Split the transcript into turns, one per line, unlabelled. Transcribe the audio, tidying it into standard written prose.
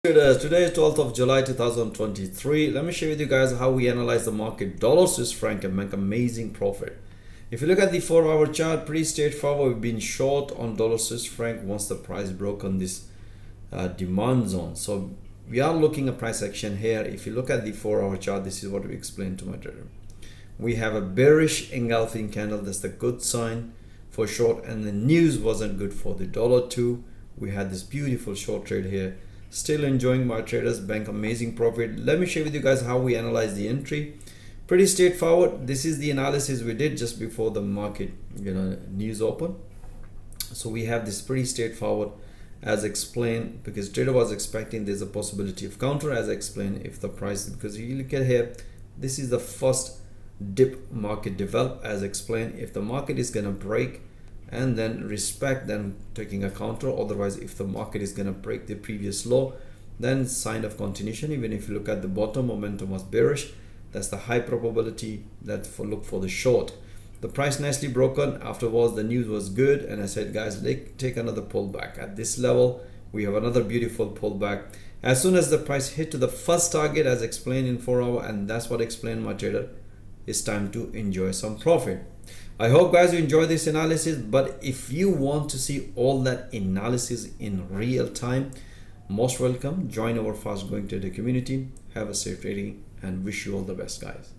Today is 12th of July 2023. Let me share with you guys how we analyze the market dollar Swiss franc and make amazing profit. If you look at the 4-hour chart, pretty straightforward. We've been short on dollar Swiss franc once the price broke on this demand zone. So we are looking at price action here. If you look at the 4-hour chart, this is what we explained to my trader. We have a bearish engulfing candle. That's the good sign for short, and the news wasn't good for the dollar too. We had this beautiful short trade here. Still enjoying my traders, bank amazing profit. Let me share with you guys how we analyze the entry. Pretty straightforward. This is the analysis we did just before the market news open. So we have this pretty straightforward as explained, because trader was expecting there's a possibility of counter as I explained if the price, because you look at here, this is the first dip market develop as explained. If the market is gonna break and then respect, then taking a counter. Otherwise, if the market is gonna break the previous low, then sign of continuation. Even if you look at the bottom, momentum was bearish. That's the high probability that look for the short. The price nicely broken. Afterwards, the news was good, and I said, guys, take another pullback at this level. We have another beautiful pullback. As soon as the price hit to the first target, as explained in 4-hour, and that's what explained my trader, it's time to enjoy some profit. I hope guys you enjoy this analysis, but if you want to see all that analysis in real time, most welcome. Join our fast growing trader community. Have a safe trading and wish you all the best, guys.